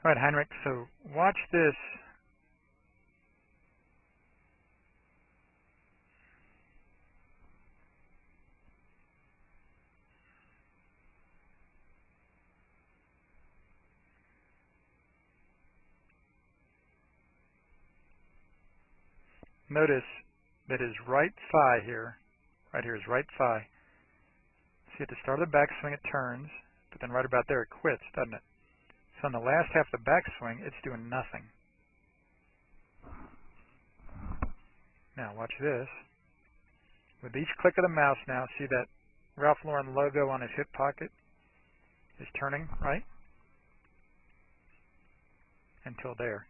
All right, Heinrich, so watch this. Notice that his right thigh here, right here, his right thigh. See, at the start of the backswing it turns, but then right about there it quits, doesn't it? So in the last half of the backswing, it's doing nothing. Now watch this. With each click of the mouse now, see that Ralph Lauren logo on his hip pocket is turning, right? Until there.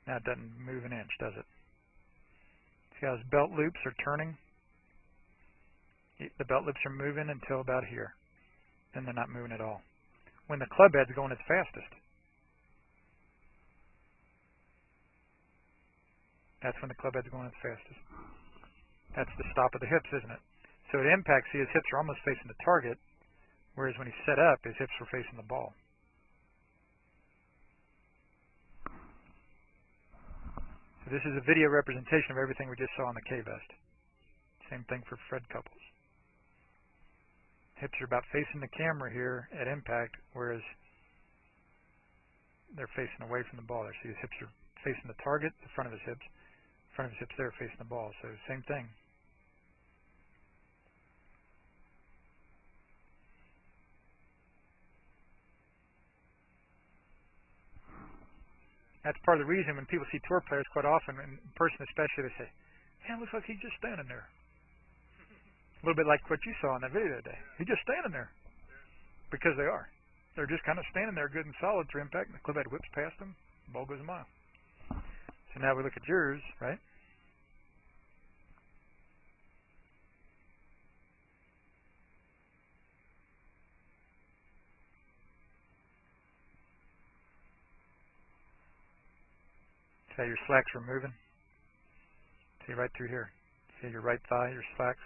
Now it doesn't move an inch, does it? See how his belt loops are turning? The belt loops are moving until about here. Then they're not moving at all. When the club head's going its fastest. That's when the club head's going its fastest. That's the stop of the hips, isn't it? So at impact, see, his hips are almost facing the target, whereas when he's set up, his hips were facing the ball. So this is a video representation of everything we just saw on the K-Vest. Same thing for Fred Couples. Hips are about facing the camera here at impact, whereas they're facing away from the ball. There, see, his hips are facing the target, the front of his hips. Front of his hips there facing the ball. So same thing. That's part of the reason when people see tour players quite often, in person especially, they say, "Man, it looks like he's just standing there." A little bit like what you saw in that video today. He's just standing there. Because they are. They're just kind of standing there good and solid through impact, and the club head whips past them, the ball goes a mile. So now we look at yours, right? See how your slacks are moving? See right through here. See your right thigh, your slacks,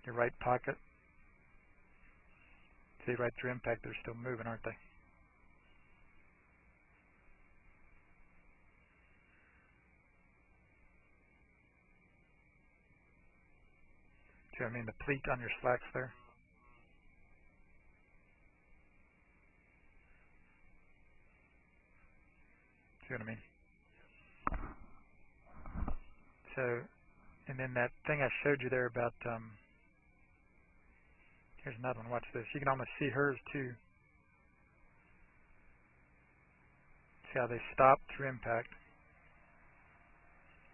your right pocket. See right through impact, they're still moving, aren't they? See what I mean? The pleat on your slacks there. See what I mean? So, and then that thing I showed you there about, here's another one, watch this. You can almost see hers too. See how they stop through impact.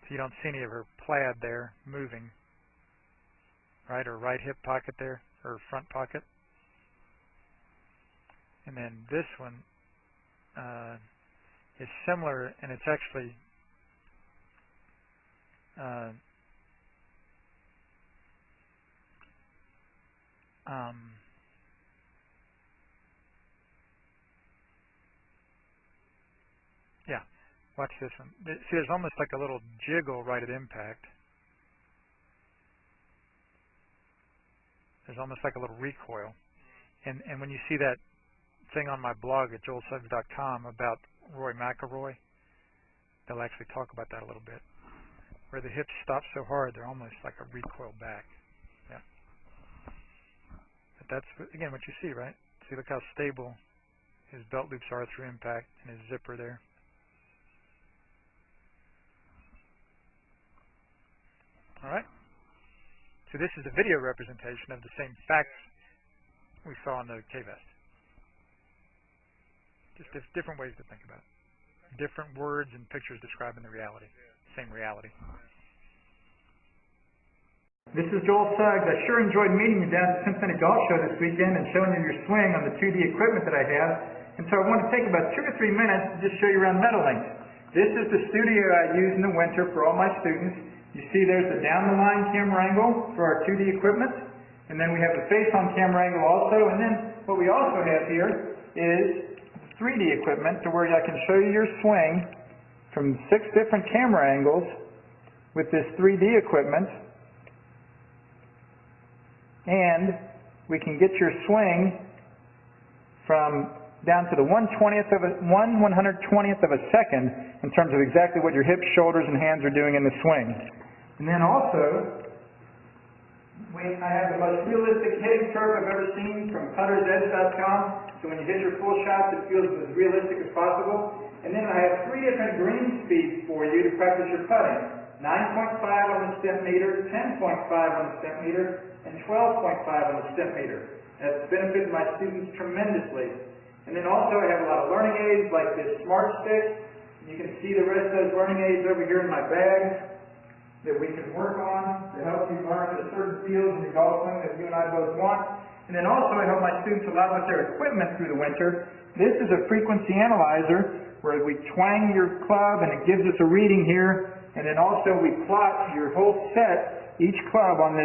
So you don't see any of her plaid there moving, right? Or right hip pocket there, or front pocket. And then this one is similar, and it's actually yeah, watch this one. See, there's almost like a little jiggle right at impact. There's almost like a little recoil. And when you see that thing on my blog at joelsuggs.com about Roy McIlroy, they'll actually talk about that a little bit. Where the hips stop so hard, they're almost like a recoil back. Yeah. But that's, again, what you see, right? See, look how stable his belt loops are through impact and his zipper there. All right. So this is a video representation of the same facts we saw in the K-Vest. Just different ways to think about it. Different words and pictures describing the reality. Same reality. This is Joel Suggs. I sure enjoyed meeting you down at the Cincinnati Golf Show this weekend and showing you your swing on the 2D equipment that I have. And so I want to take about 2 or 3 minutes to just show you around Meadowlink. This is the studio I use in the winter for all my students. You see there's the down-the-line camera angle for our 2D equipment. And then we have the face-on camera angle also. And then what we also have here is 3D equipment to where I can show you your swing from 6 different camera angles with this 3D equipment. And we can get your swing from down to the 1/120th of a second in terms of exactly what your hips, shoulders, and hands are doing in the swing. And then also, I have the most realistic hitting curve I've ever seen from puttersedge.com. So when you hit your full shots, it feels as realistic as possible. And then I have 3 different green speeds for you to practice your putting. 9.5 on the step meter, 10.5 on the step meter, and 12.5 on the step meter. That's benefited my students tremendously. And then also I have a lot of learning aids like this Smart Stick. You can see the rest of those learning aids over here in my bag that we can work on to help you learn the certain fields in your golf swing that you and I both want. And then also I help my students a lot with their equipment through the winter. This is a frequency analyzer where we twang your club and it gives us a reading here. And then also we plot your whole set, each club on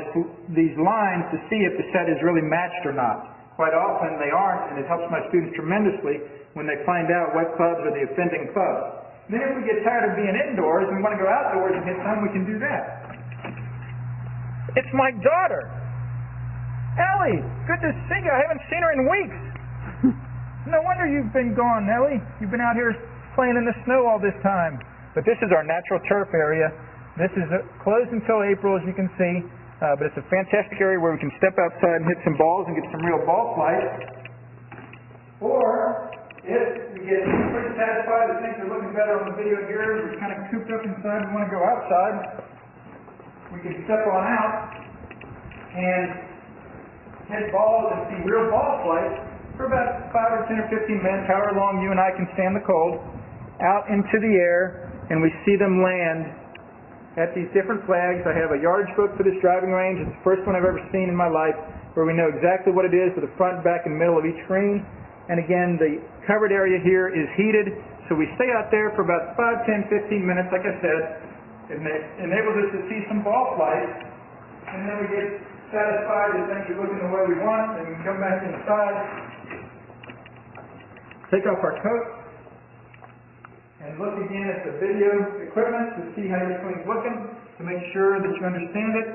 these lines to see if the set is really matched or not. Quite often they aren't, and it helps my students tremendously when they find out what clubs are the offending clubs. Then if we get tired of being indoors and we want to go outdoors and hit some, we can do that. It's my daughter. Ellie, good to see you. I haven't seen her in weeks. No wonder you've been gone, Ellie. You've been out here playing in the snow all this time. But this is our natural turf area. This is closed until April, as you can see. But it's a fantastic area where we can step outside and hit some balls and get some real ball flight. Or, if we get pretty satisfied that things are looking better on the video here, we're kind of cooped up inside and want to go outside, we can step on out and hit balls and see real ball flight for about 5 or 10 or 15 minutes, however long you and I can stand the cold, out into the air, and we see them land at these different flags. I have a yardage book for this driving range. It's the first one I've ever seen in my life where we know exactly what it is for the front, back, and middle of each green. And again, the covered area here is heated, so we stay out there for about 5, 10, 15 minutes, like I said. It enables us to see some ball flight, and then we get satisfied that things are looking the way we want, and we come back inside, take off our coat, and look again at the video equipment to see how your swing's looking, to make sure that you understand it.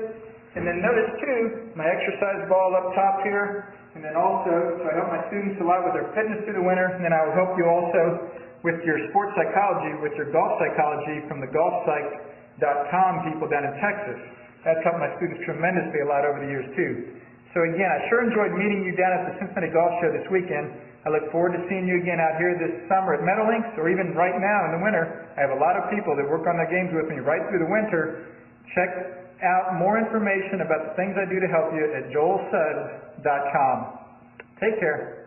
And then notice too, my exercise ball up top here, and then also, so I help my students a lot with their fitness through the winter, and then I will help you also with your sports psychology, with your golf psychology from the golfpsych.com people down in Texas. That's helped my students tremendously a lot over the years too. So again, I sure enjoyed meeting you down at the Cincinnati Golf Show this weekend. I look forward to seeing you again out here this summer at Meadowlinks, or even right now in the winter. I have a lot of people that work on their games with me right through the winter. Check out more information about the things I do to help you at joelsuggs.com. Take care.